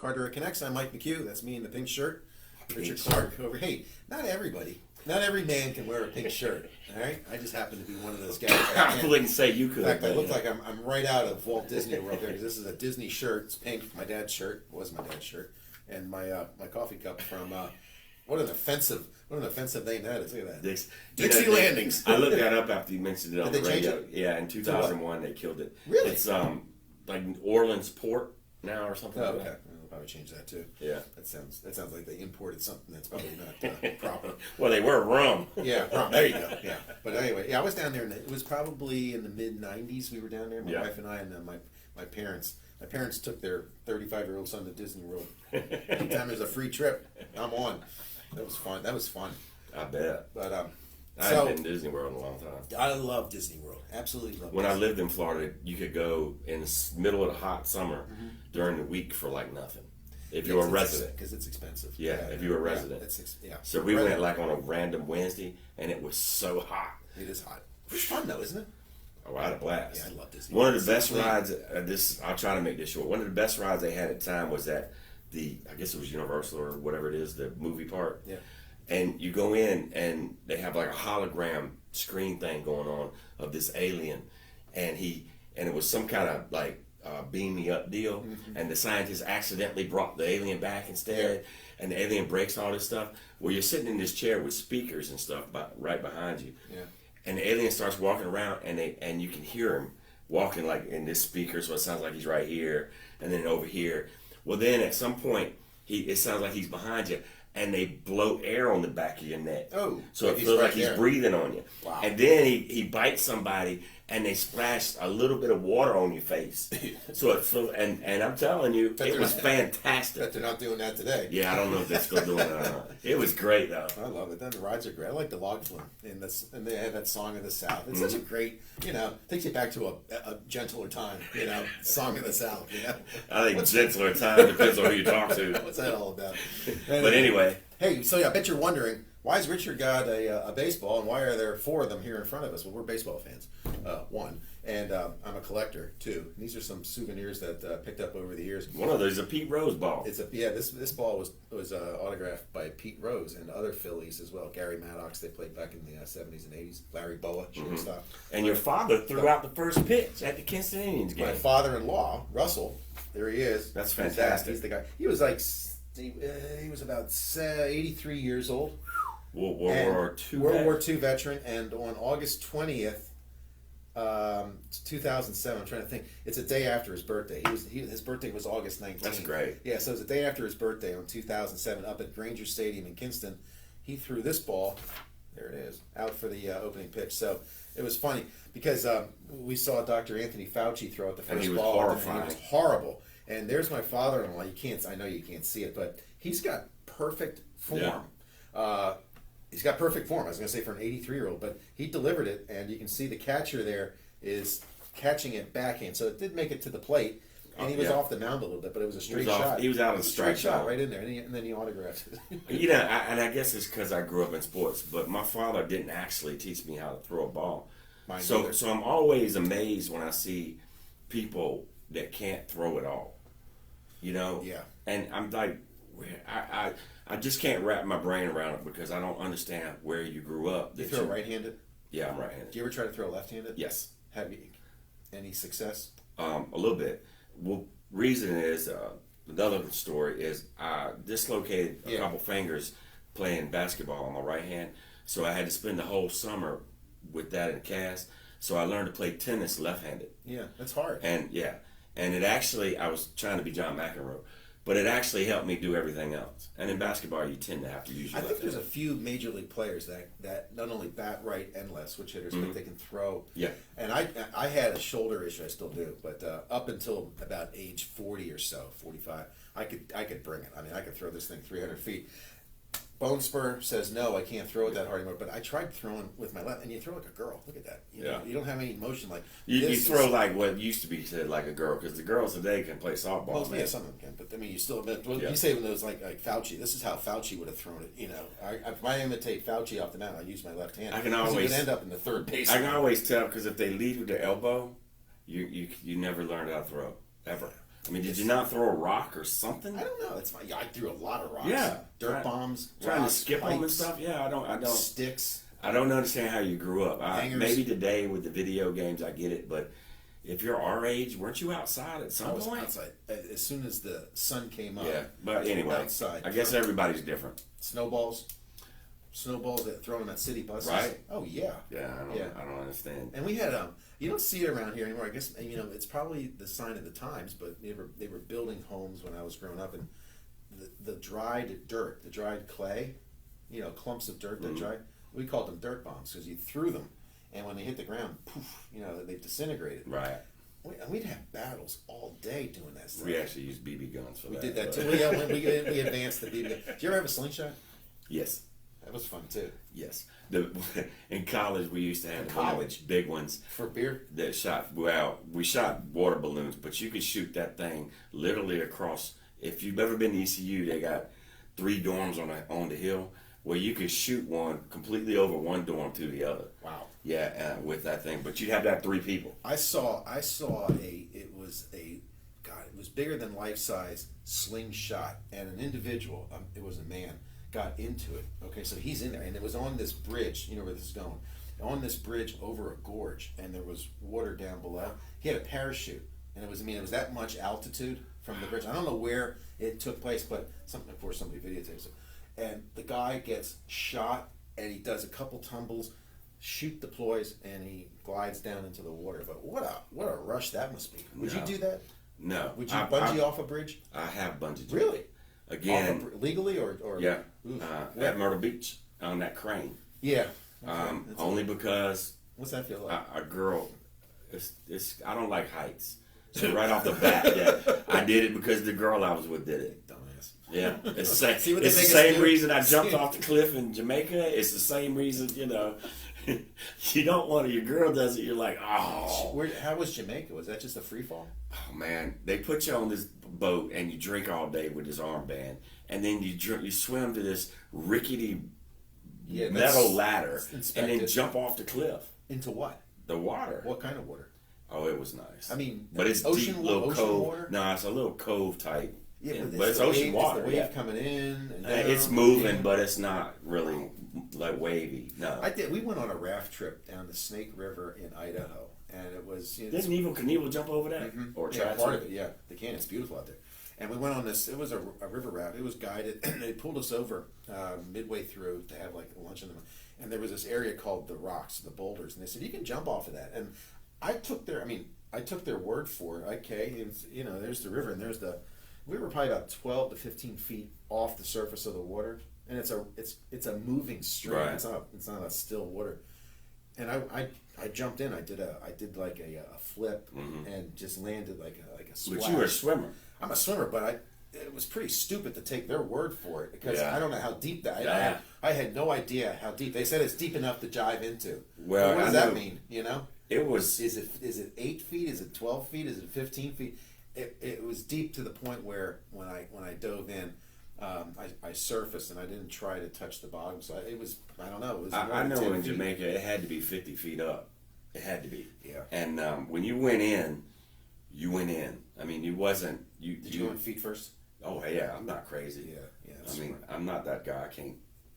Carteret COnnects. I'm Mike McHugh. That's me in the pink shirt. Richard Clark over. Hey, not every man can wear a pink shirt. All right, I just happen to be one of those guys. I wouldn't say you could. In fact, I look like I'm right out of Walt Disney World there, because this is a Disney shirt. It's pink. My dad's shirt was my dad's shirt, and my coffee cup from what an offensive name that is. Look at that. Dixie Landings. I looked that up after you mentioned it on the radio. It? Yeah, in 2001 they killed it. Really? It's like Orleans Port now or something. Oh, like okay. that. We'll probably change that too. Yeah. That sounds like they imported something that's probably not proper. Well, they were rum. Yeah, rum. There you go. Yeah. But anyway, yeah, I was down there, and it was probably in the mid '90s. We were down there, my wife and I, and then my parents. My parents took their 35-year-old son to Disney World. Anytime there's a free trip, I'm on. That was fun. I bet. But I haven't been to Disney World in a long time. I love Disney World. Absolutely love. When I lived in Florida, you could go in the middle of the hot summer during the week for like nothing. If you're a resident. Because it's expensive. Yeah, if you're a resident. So we went like on a random Wednesday, and it was so hot. It is hot. It's fun though, isn't it? Oh, I had a blast. Yeah, I love Disney. One of the best rides, I'll try to make this short. One of the best rides they had at the time was at I guess it was Universal or whatever it is, the movie park. Yeah. And you go in, and they have like a hologram screen thing going on of this alien, and it was some kind of like beam me up deal, and the scientists accidentally brought the alien back instead, and the alien breaks all this stuff. Well, you're sitting in this chair with speakers and stuff right behind you, and the alien starts walking around, and you can hear him walking like in this speaker, so it sounds like he's right here, and then over here. Well, then at some point, it sounds like he's behind you, and they blow air on the back of your neck. Oh, so it feels like he's breathing on you. Wow. And then he bites somebody, and they splash a little bit of water on your face. So it feels, and I'm telling you, it was fantastic. Bet they're not doing that today. Yeah, I don't know if they're still doing that or not. It was great though. I love it. Then the rides are great. I like the log flume, and they have that Song of the South. It's such a great, takes you back to a gentler time. Song of the South. I think gentler time depends on who you talk to. What's that all about? But anyway. Hey, so I bet you're wondering, why has Richard got a baseball, and why are there four of them here in front of us? Well, we're baseball fans, one, and I'm a collector, two. And these are some souvenirs that picked up over the years. One of those is a Pete Rose ball. This ball was autographed by Pete Rose and other Phillies as well. Gary Maddox, they played back in the 70s and 80s. Larry Boa, shortstop. And your father threw out the first pitch at the Kinston Indians game. My father-in-law, Russell, there he is. That's fantastic. He's the guy. He was like... He was about 83 years old. World War II veteran, and on August 20th, 2007, I'm trying to think, it's a day after his birthday. His birthday was August 19th. That's great. Yeah, so it was a day after his birthday on 2007 up at Granger Stadium in Kinston. He threw this ball, there it is, out for the opening pitch. So it was funny because we saw Dr. Anthony Fauci throw out the first ball. Horrifying. And it was horrible. And there's my father-in-law. I know you can't see it, but he's got perfect form. Yeah. He's got perfect form. I was going to say for an 83-year-old, but he delivered it, and you can see the catcher there is catching it backhand. So it did make it to the plate, and he was off the mound a little bit, but it was a straight shot. He was out of the strike shot right in there, and then he autographed it. And I guess it's because I grew up in sports, but my father didn't actually teach me how to throw a ball. So I'm always amazed when I see people that can't throw it all. Yeah. And I'm like, I just can't wrap my brain around it because I don't understand where you grew up. You throw right-handed? Yeah, I'm right-handed. Do you ever try to throw left-handed? Yes. Have you any success? A little bit. Well, reason is another story is I dislocated a couple fingers playing basketball on my right hand, so I had to spend the whole summer with that in a cast. So I learned to play tennis left-handed. Yeah, that's hard. And it actually, I was trying to be John McEnroe, but it actually helped me do everything else. And in basketball, you tend to have to use your left hand. I think there's a few major league players that not only bat right and left, switch hitters, but they can throw. Yeah. And I had a shoulder issue, I still do, but up until about age 40 or so, 45, I could bring it. I mean, I could throw this thing 300 feet. Bone Spur says, no, I can't throw it that hard anymore. But I tried throwing with my left, and you throw like a girl. Look at that. You don't have any motion like you throw like what used to be said like a girl, because the girls today can play softball. Well, yeah, some of them can. But, I mean, you still admit, you say when it was like Fauci, this is how Fauci would have thrown it. If I imitate Fauci off the mound, I use my left hand. I can always end up in the third base. I can always tell, because if they lead with their elbow, you never learn how to throw, ever. I mean, did you not throw a rock or something? I don't know. It's fine. Yeah, I threw a lot of rocks. Yeah, dirt bombs, trying rocks, to skip pipes, them and stuff. Yeah, I don't sticks. I don't understand how you grew up. Maybe today with the video games, I get it, but if you're our age, weren't you outside at some point? I was outside as soon as the sun came up. Yeah, but anyway, outside. I guess everybody's different. Snowballs that thrown on that city buses. Right? Oh yeah. Yeah, I don't understand. And we had you don't see it around here anymore. I guess it's probably the sign of the times, but they were building homes when I was growing up, and the dried dirt, the dried clay, clumps of dirt that dried. We called them dirt bombs because you threw them, and when they hit the ground, poof, they disintegrated. Right. We'd have battles all day doing that stuff. We actually used BB guns for that. We did that too. We advanced the BB gun. Did you ever have a slingshot? Yes. That was fun too. Yes. In college, we used to have big ones for beer. That shot. Well, we shot water balloons, but you could shoot that thing literally across. If you've ever been to ECU, they got 3 dorms on the hill where you could shoot one completely over one dorm to the other. Wow. Yeah, with that thing, but you'd have to have 3 people. I saw it was bigger than life size slingshot, and an individual, it was a man, got into it. Okay, so he's in there, and it was on this bridge. You know where this is going? On this bridge over a gorge, and there was water down below. He had a parachute, and it was that much altitude from the bridge. I don't know where it took place, but of course somebody videotapes it. And the guy gets shot, and he does a couple tumbles, chute deploys, and he glides down into the water. But what a rush that must be. Would you do that? No. Would you bungee off a bridge? I have bungee jumped. Really? Again, legally or yeah, at Myrtle Beach on that crane. Yeah. Only because what's that feel like? A girl. It's I don't like heights. So right off the bat, yeah, I did it because the girl I was with did it. Dumbass. Yeah, it's the same reason I jumped off the cliff in Jamaica. It's the same reason, you don't want to. Your girl does it. You're like, oh. How was Jamaica? Was that just a free fall? Oh man, they put you on this boat and you drink all day with this armband, and then you swim to this rickety metal ladder, and then jump off the cliff. Into what? The water. What kind of water? Oh, it was nice. I mean, but it's ocean, deep little ocean cove. Water? No, it's a little cove type. Yeah, but it's ocean water. Is the wave coming in? And it's moving, but it's not really like wavy. No. We went on a raft trip down the Snake River in Idaho, and it was. Didn't Evel Knievel jump over that? Mm-hmm. Or part of it. Yeah, they can. It's beautiful out there. And we went on this. It was a river raft. It was guided. And they pulled us over midway through to have like lunch in them. And there was this area called the rocks, the boulders, and they said you can jump off of that. And I took their word for it. Okay, there's the river, and we were probably about 12 to 15 feet off the surface of the water, and it's a moving stream. Right. It's not a still water. And I jumped in. I did like a flip and just landed like a splash. But you were a swimmer. I'm a swimmer, but it was pretty stupid to take their word for it because I don't know how deep that. I had no idea how deep. They said it's deep enough to dive into. Well, what does that mean? It was. Is it 8 feet? Is it 12 feet? Is it 15 feet? It was deep to the point where when I dove in, I surfaced and I didn't try to touch the bottom. So it was, I don't know. It was I know in Jamaica it had to be 50 feet up. It had to be. Yeah. And when you went in, you went in. I mean, you wasn't. Did you go in feet first? Oh yeah, I'm not crazy. Yeah. I mean, I'm not that guy.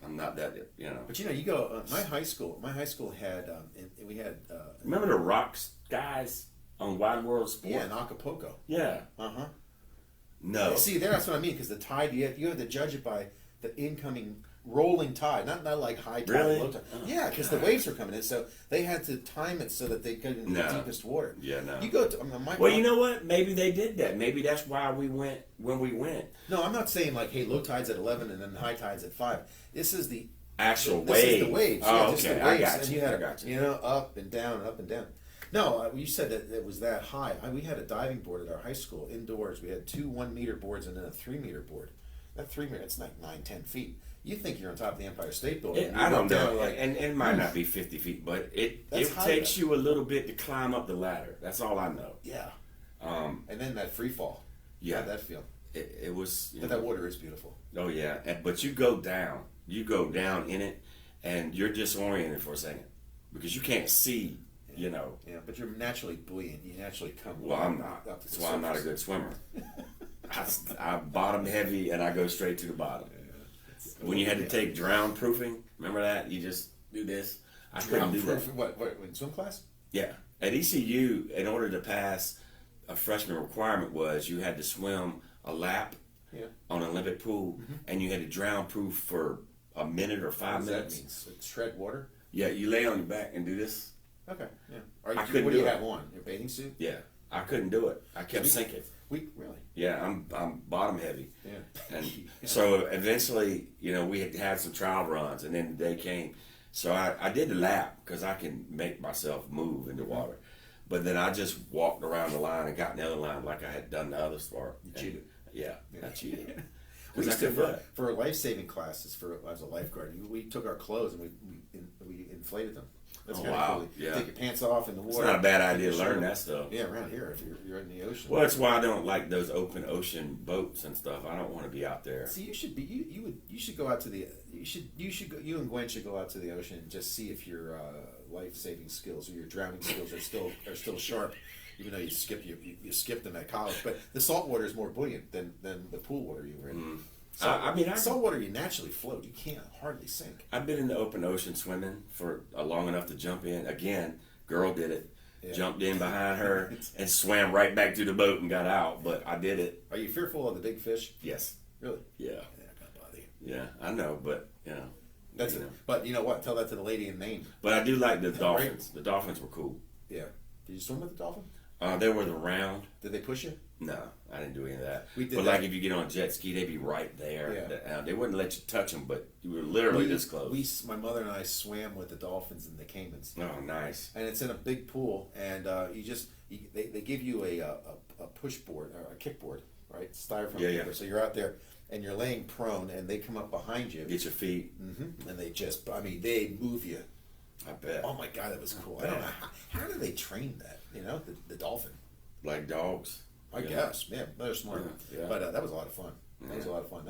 I'm not that. But you go. My high school had. We had. Remember the Rocks guys on Wide World Sport? Yeah, in Acapulco. Yeah. No. See, that's what I mean, because the tide, you have to judge it by the incoming rolling tide, not like high tide, really? Low tide. Yeah, because the waves were coming in, so they had to time it so that they could in the deepest water. Yeah, no. You go to you know what? Maybe they did that. Maybe that's why we went when we went. No, I'm not saying like, hey, low tide's at 11 and then high tide's at 5. This is the actual wave. This is the waves. Oh, just okay. the waves. I got you. And you had up and down and up and down. No, you said that it was that high. We had a diving board at our high school indoors. We had 2 1-meter boards and then a 3-meter board. That 3-meter, it's like 9-10 feet. You think you're on top of the Empire State Building. I don't know. And it might not be 50 feet, but it takes you a little bit to climb up the ladder. That's all I know. Yeah. And then that free fall. Yeah. How'd that feel? It was... But that water is beautiful. Oh, yeah. But you go down. You go down in it, and you're disoriented for a second. Because you can't see you know. Yeah, but you're naturally buoyant. You naturally come. Well, I'm not. That's why I'm not a good swimmer. I bottom heavy and I go straight to the bottom. When you had to take drown proofing, remember that? You just do this. I couldn't do that. What, in swim class? Yeah. At ECU, in order to pass, a freshman requirement was you had to swim a lap on an Olympic pool, and you had to drown proof for a minute or 5 minutes. What does that mean? Like shred water? Yeah, you lay on your back and do this. Okay, yeah. I couldn't what do you do have on? Your bathing suit? Yeah, I couldn't do it. I kept sinking. Really? Yeah, I'm bottom heavy. Yeah. And so eventually, you know, we had some trial runs, and then the day came. So I did the lap because I can make myself move in the water. But then I just walked around the line and got in the other line like I had done the other sport. You cheated. Yeah, I cheated. We used to, for life-saving classes, as a lifeguard, we took our clothes and we inflated them. That's kind of cool. Yeah. Take your pants off in the water. It's not a bad idea to learn that stuff. Yeah, around here, if you're in the ocean. Well, that's why I don't like those open ocean boats and stuff. I don't want to be out there. See, you should go out to the you and Gwen should go out to the ocean and just see if your life-saving skills or your drowning skills are still sharp. Even though you skipped them at college, but the salt water is more buoyant than the pool water you were in. Salt water you naturally float. You can't hardly sink. I've been in the open ocean swimming for long enough to jump in. Again, girl did it. Yeah. Jumped in behind her and swam right back to the boat and got out. But I did it. Are you fearful of the big fish? Yes. Really? Yeah. Yeah, I gotta bother you. Yeah, I know, but you know. That's it. But you know what? Tell that to the lady in Maine. But I do like the dolphins. The dolphins were cool. Yeah. Did you swim with the dolphin? They were round. Did they push you? No, I didn't do any of that. We did but that. Like if you get on a jet ski, they'd be right there. Yeah. They wouldn't let you touch them, but you were literally this close. My mother and I swam with the dolphins in the Caymans. Oh, nice. And it's in a big pool, and they give you a push board or a kick board, right? Styrofoam kickboard. So you're out there and you're laying prone, and they come up behind you. Get your feet. And they move you. I bet. Oh my God, it was cool. I don't know how do they train that? You know, the dolphin. Like dogs. I guess, yeah, they're smart. Yeah. But that was a lot of fun. That was a lot of fun.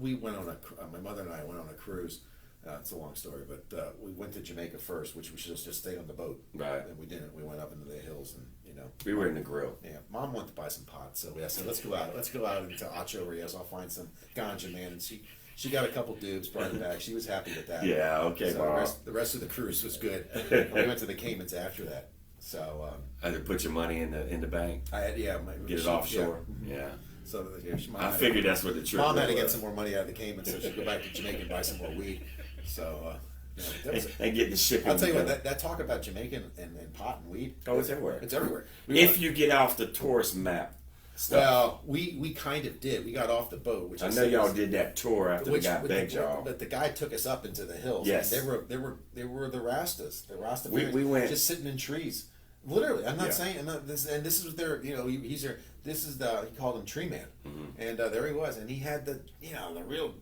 We went on my mother and I went on a cruise. It's a long story, but we went to Jamaica first, which we should have just stayed on the boat. Right. And we didn't. We went up into the hills, and we were in the grill. Yeah, Mom wanted to buy some pot, so I said, let's go out into Ocho Rios. I'll find some ganja, man. And she got a couple dubs, brought it back. She was happy with that. Yeah, okay, so Mom. the rest of the cruise was good. We went to the Caymans after that. So I had to put your money in the bank. I had get it offshore. Yeah. So I figured that's what the trip was. Mom had to get some more money out of the Caymans, so she'd go back to Jamaica and buy some more weed. So and get the shipping. I'll tell you what, that talk about Jamaica and pot and weed. Oh, it's everywhere. It's everywhere. If you get off the tourist map. Stuff. Well, we kind of did. We got off the boat, which I know y'all did that tour after the guy begged y'all. But the guy took us up into the hills. Yes, and they were the Rastas. The Rasta. We went just sitting in trees. Literally, I'm not saying. This is their. This is he called him Tree Man, and there he was, and he had the real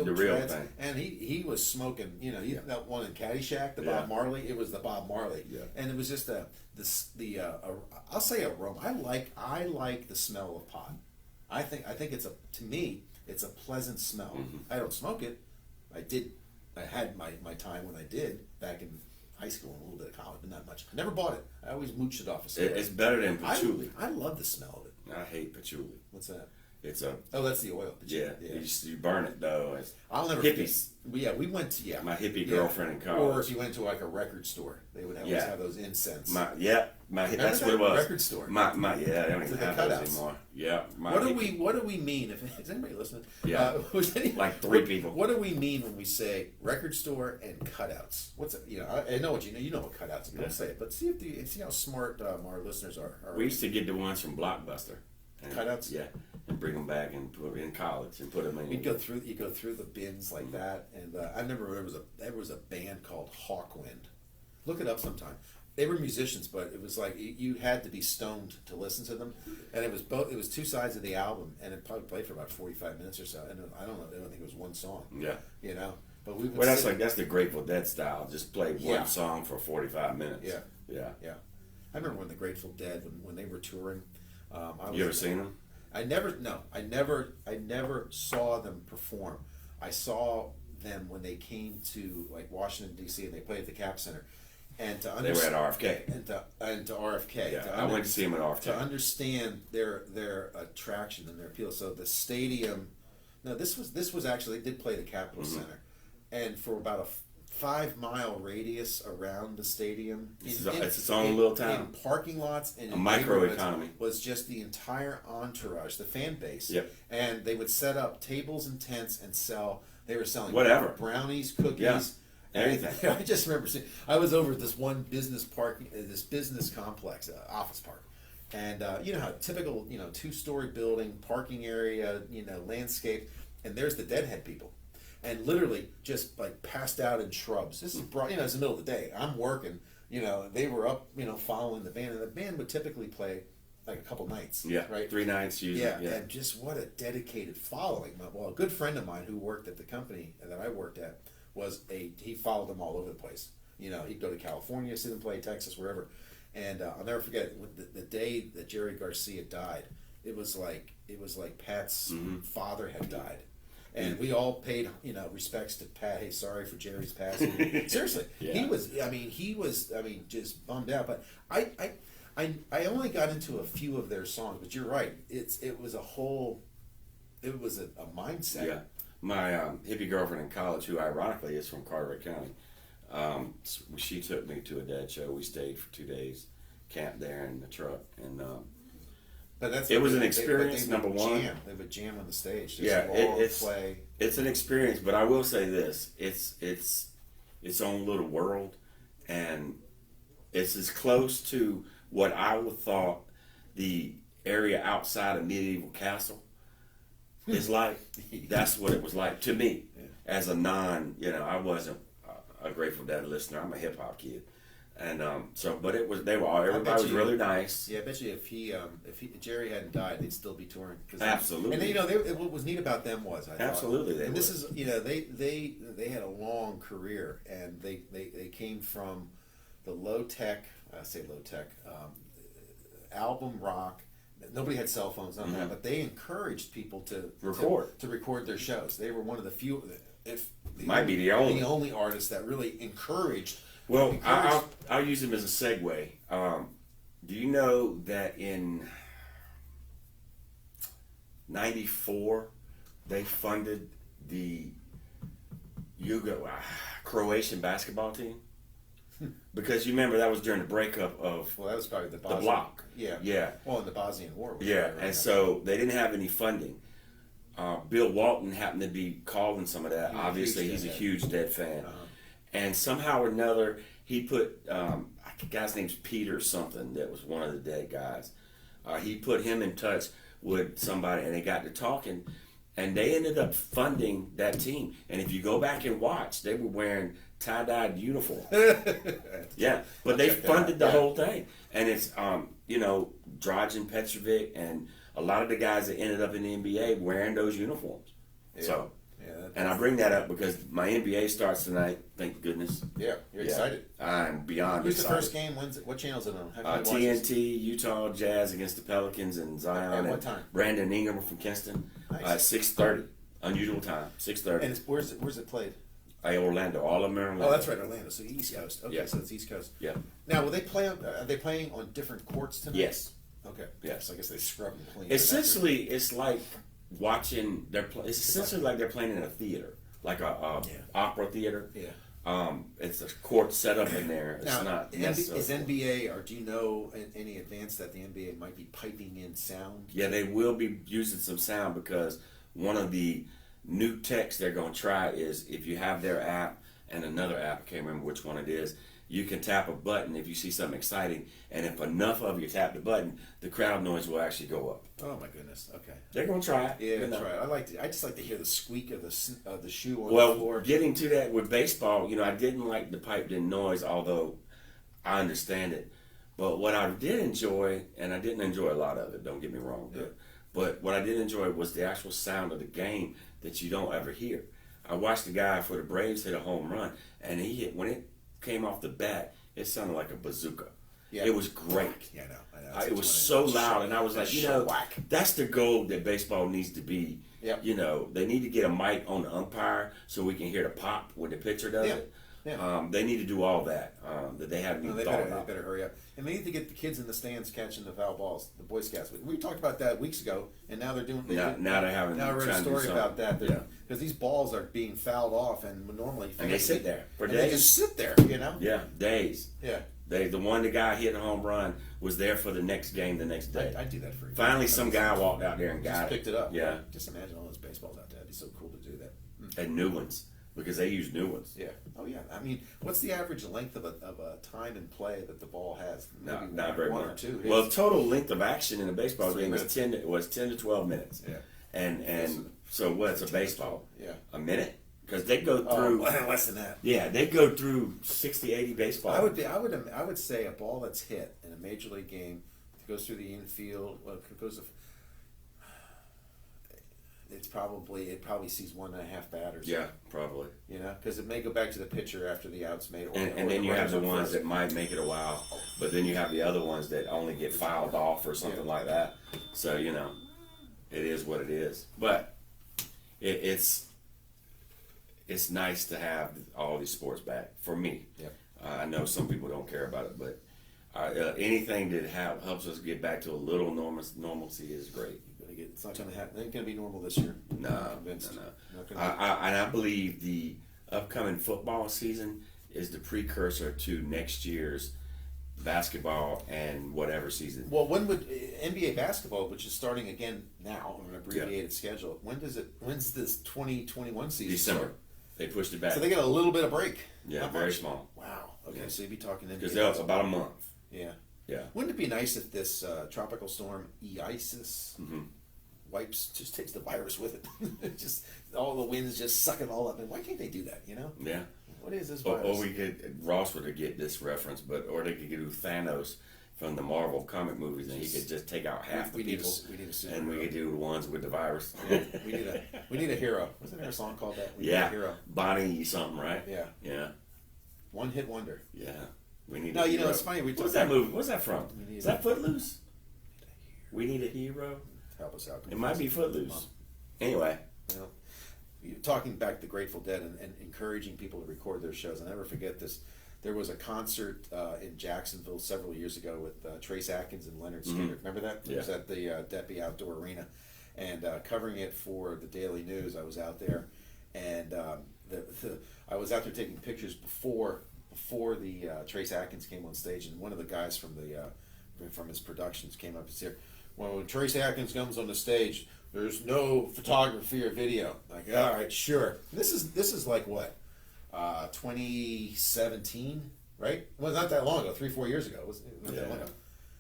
dreads, thing, and he was smoking. That one in Caddyshack, the Bob Marley. It was the Bob Marley, and it was just I'll say aroma. I like the smell of pot. I think to me it's a pleasant smell. I don't smoke it. I had my time when I did back in high school and a little bit of college, but not much. I never bought it. I always mooched it off a cigarette. It's better than patchouli. I love the smell of it. I hate patchouli. What's that? It's that's the oil. You burn it though. I'll never hippies. We went to my hippie girlfriend in college. Or if you went to like a record store, they would always have those incense. That's what it was. Record store. They don't even have those anymore. Yeah. What do we mean? Is anybody listening? Yeah. Like three people. What do we mean when we say record store and cutouts? What's I know what you know what cutouts are. Don't say it, but see how smart our listeners are. We used to get the ones from Blockbuster. Cutouts. Yeah. And bring them back and put in college and put them in. You go through the bins like that, and I remember there was a band called Hawkwind. Look it up sometime. They were musicians, but it was like you had to be stoned to listen to them, and it was both. It was two sides of the album, and it probably played for about 45 minutes or so. And I don't know. I don't think it was one song. Yeah. But we. Well, that's the Grateful Dead style. Just play one song for 45 minutes. Yeah. I remember when the Grateful Dead when they were touring. You ever seen them? I never saw them perform. I saw them when they came to like Washington D.C. and they played at the Cap Center. And to they were at RFK. And to RFK. Yeah, I went to see them at RFK. To understand their attraction and their appeal. So the stadium. No, this was actually, they did play the Capitol Center, and for about a 5-mile radius around the stadium, it's its own little town. In parking lots and a micro economy was just the entire entourage, the fan base. Yep. And they would set up tables and tents and sell. They were selling whatever, brownies, cookies. Yeah. Anything. I just remember I was over at this one business complex, office park, and you know how typical, 2-story building, parking area, landscape, and there's the deadhead people, and literally just like passed out in shrubs. This is it's the middle of the day. I'm working, they were up, following the band, and the band would typically play like a couple nights. Yeah, right, 3 nights usually. Yeah, and just what a dedicated following. Well, a good friend of mine who worked at the company that I worked at. He followed them all over the place. He'd go to California, see them play, Texas, wherever. And I'll never forget the day that Jerry Garcia died. It was like Pat's father had died, and we all paid respects to Pat. Hey, sorry for Jerry's passing. Seriously, yeah. he was just bummed out. But I only got into a few of their songs. But you're right. It was a mindset. Yeah. My hippie girlfriend in college, who ironically is from Carteret County, she took me to a Dead show. We stayed for 2 days, camped there in the truck, and but it was an experience. Number one, they would jam on the stage. It's an experience. But I will say this: it's its own little world, and it's as close to what I would thought the area outside of Medieval Castle is like. That's what it was like to me, as a I wasn't a Grateful Dead listener. I'm a hip hop kid, and but everybody was really nice. Yeah, I bet you if Jerry hadn't died, they'd still be touring. Absolutely. And what was neat about them was absolutely, and this is they had a long career, and they came from the low tech album rock. Nobody had cell phones, none of that, but they encouraged people to record their shows. They were one of the few, the only artists that really encouraged. Well, I'll use them as a segue. Do you know that in '94 they funded the Croatian basketball team? Because you remember that was during the breakup of that was probably the bloc. Yeah. Well, in the Bosnian War. And so they didn't have any funding. Bill Walton happened to be calling some of that. Obviously, he's a huge Dead fan. And somehow or another, he put, the guy's name's Peter something, that was one of the Dead guys. He put him in touch with somebody, and they got to talking, and they ended up funding that team. And if you go back and watch, they were wearing tie-dyed uniform. Yeah, but they funded the whole thing. And it's, Dragan Petrovic and a lot of the guys that ended up in the NBA wearing those uniforms. Yeah. So, and I bring that up because my NBA starts tonight, thank goodness. Yeah, you're excited. I'm beyond Who's excited. Who's the first game? What channel is it on? TNT, Utah Jazz against the Pelicans and Zion. At what time? Brandon Ingram from Kinston. Nice. 6:30. Unusual time, 6:30. And where's it played? Orlando. All of them are Orlando. Oh, that's right, Orlando. So East Coast. Okay, so it's East Coast. Yeah. Now, will they play on? Are they playing on different courts tonight? Yes. Okay. Yes. So I guess they scrub and clean. Essentially, it's like watching. It's essentially like they're playing in a theater, like a opera theater. Yeah. It's a court set up in there. It's now, not. Is NBA, or do you know any advance that the NBA might be piping in sound? Yeah, they will be using some sound because one of the new techs they're going to try is if you have their app and another app, I can't remember which one it is, you can tap a button if you see something exciting, and if enough of you tap the button, the crowd noise will actually go up. Oh my goodness! Okay, they're going to try it. Yeah, try it. I just like to hear the squeak of the shoe on the floor. Well, getting to that with baseball, I didn't like the piped-in noise, although I understand it. But what I did enjoy, and I didn't enjoy a lot of it, don't get me wrong, but what I did enjoy was the actual sound of the game that you don't ever hear. I watched the guy for the Braves hit a home run, and he hit, when it came off the bat, it sounded like a bazooka. Yeah. It was great. Yeah, I know. It was so loud, and I was like, that's the goal that baseball needs to be. Yep. They need to get a mic on the umpire so we can hear the pop when the pitcher does it. Yeah. They need to do all that that they haven't even thought about. They better hurry up. And they need to get the kids in the stands catching the foul balls, the Boy Scouts. We talked about that weeks ago, and now they're doing. Now they're having. Now I read a story about that. Because these balls are being fouled off, and normally and they sit there for days. They just sit there, Yeah, days. Yeah. The guy hit a home run was there for the next game the next day. I do that for you. Finally, some guy walked out there and got picked it up. Yeah. Just imagine all those baseballs out there. It'd be so cool to do that. And new ones, because they use new ones. Yeah. Oh yeah. I mean, what's the average length of a time and play that the ball has? Maybe not very one much. or two. Well, total length of action in a baseball game minutes. was 10 to 12 minutes. Yeah. And so what's a baseball? Yeah. A minute? Because they go through less than that. Yeah, they go through 60, 80 baseballs. I would say a ball that's hit in a major league game goes through the infield. Well, it goes. It probably sees 1.5 batters. Yeah, probably. You know, because it may go back to the pitcher after the out's made. And then you have the ones that might make it a while, but then you have the other ones that only get fouled off or something like that. So it is what it is. But it's nice to have all these sports back for me. Yep. I know some people don't care about it, but anything that helps us get back to a little normalcy is great. It's not going to happen. It ain't going to be normal this year. No. I believe the upcoming football season is the precursor to next year's basketball and whatever season. Well, when would NBA basketball, which is starting again now on an abbreviated schedule, when's this 2021 season? December. Start? They pushed it back. So they get a little bit of break. Yeah, very small. Wow. Okay, so you'd be talking NBA. Because that was about a month. Yeah. Yeah. Wouldn't it be nice if this tropical storm Isis just takes the virus with it? Just all the winds just suck it all up. And why can't they do that? Yeah. What is this virus? Or we could Ross would get this reference, or they could do Thanos from the Marvel comic movies, and he could just take out half the people. We need a superhero. And we could do the ones with the virus. Yeah, we need a hero. Wasn't there a song called that? We need a hero. Bonnie something, right? Yeah. Yeah. One hit wonder. Yeah. We need. No, it's funny. What's that movie? What's that from? Is that Footloose? We need a hero. Help us out. It might be Footloose. Anyway. You're talking back to Grateful Dead and encouraging people to record their shows. I'll never forget this. There was a concert in Jacksonville several years ago with Trace Atkins and Leonard Skinner. Remember that? Yeah. It was at the Deppy Outdoor Arena. And covering it for the Daily News, I was out there. And I was out there taking pictures before the Trace Atkins came on stage. And one of the guys from his productions came up and said, when Trace Atkins comes on the stage, there's no photography or video. Like, all right, sure. This is like what, 2017, right? Well, not that long ago. 3-4 years ago. It was not that long ago.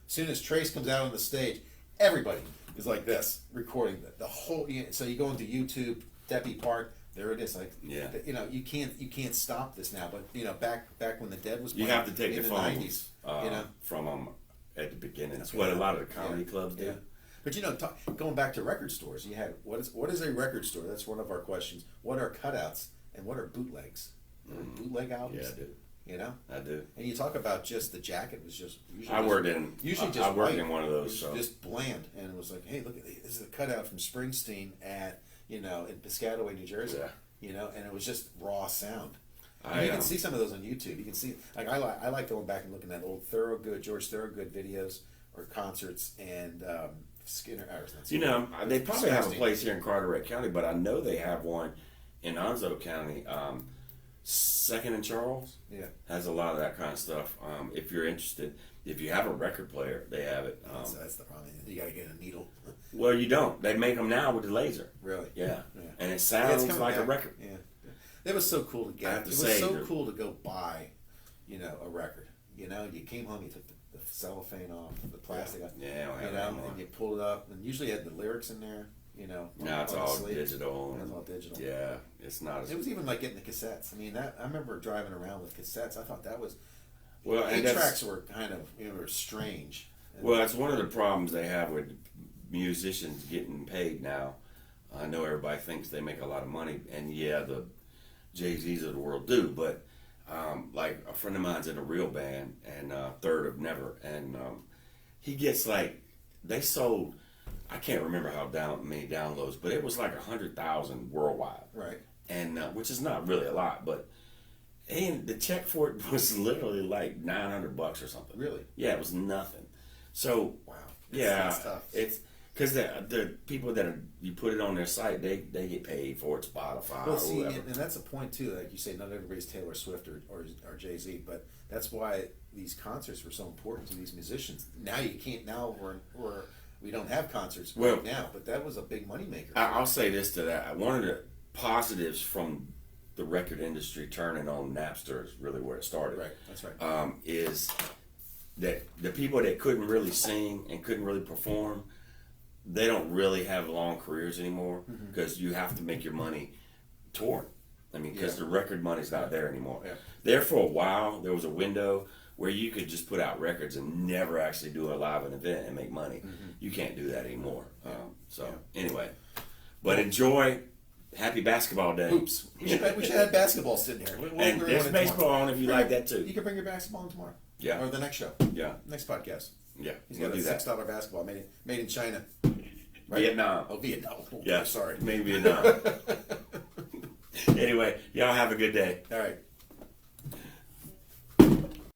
As soon as Trace comes out on the stage, everybody is like this, recording the whole. So you go into YouTube, Deppy Park. There it is. Like, you can't stop this now. But back when the Dead was playing, you have to take the phones 90s, from them at the beginning. That's what a lot of the comedy clubs do. Yeah. But going back to record stores, you had what is a record store? That's one of our questions. What are cutouts and what are bootlegs? Bootleg albums. Yeah, I do. I do. And you talk about just the jacket was just usually. I worked in one of those. Just bland, and it was like, hey, look at this is a cutout from Springsteen at in Piscataway, New Jersey. Yeah. And it was just raw sound. You can see some of those on YouTube. You can see, like, I like going back and looking at old George Thorogood videos or concerts and Skinner. They probably have a place here in Carteret County, but I know they have one in Onslow County. Second and Charles has a lot of that kind of stuff. If you're interested, if you have a record player, they have it. That's the problem. You got to get a needle. Well, you don't. They make them now with the laser. Really? Yeah. And it sounds like a record. Yeah. It was so cool to get. It was so cool to go buy, a record. You came home, you took the cellophane off, the plastic off. Yeah. And you pulled it up, and usually had the lyrics in there. Now it's all digital. It's all digital. Yeah, it's not. It was even like getting the cassettes. I mean, I remember driving around with cassettes. I thought that was. Well, and tracks were kind of were strange. Well, that's one of the problems they have with musicians getting paid now. I know everybody thinks they make a lot of money, and the Jay-Z's of the world do, but like a friend of mine's in a real band, and Third of Never, and he gets they sold. I can't remember how many downloads, but it was like 100,000 worldwide. Right. And which is not really a lot, And the check for it was literally like $900 or something. Really? Yeah, it was nothing. So wow, that's tough. It's because the people that you put it on their site, they get paid for it, Spotify Well, or see, whatever. and that's a point too. Like you say, not everybody's Taylor Swift or Jay-Z, but that's why these concerts were so important to these musicians. Now you can't. Now we don't have concerts right now, but that was a big moneymaker. I'll say this to that. One of the positives from the record industry turning on Napster is really where it started. Right, that's right. Is that the people that couldn't really sing and couldn't really perform, they don't really have long careers anymore because you have to make your money touring. I mean, because the record money's not there anymore. Yeah. There for a while, there was a window where you could just put out records and never actually do a live event and make money. You can't do that anymore. Anyway, but enjoy. Happy basketball day. Oops. We should have basketball sitting here. And there's baseball on if you like that too. You can bring your basketball in tomorrow. Yeah. Or the next show. Yeah. Next podcast. Yeah. He's got a $6 basketball made in China. Right? Vietnam. Oh, Vietnam. Yeah. Sorry. Maybe Vietnam. Anyway, y'all have a good day. All right.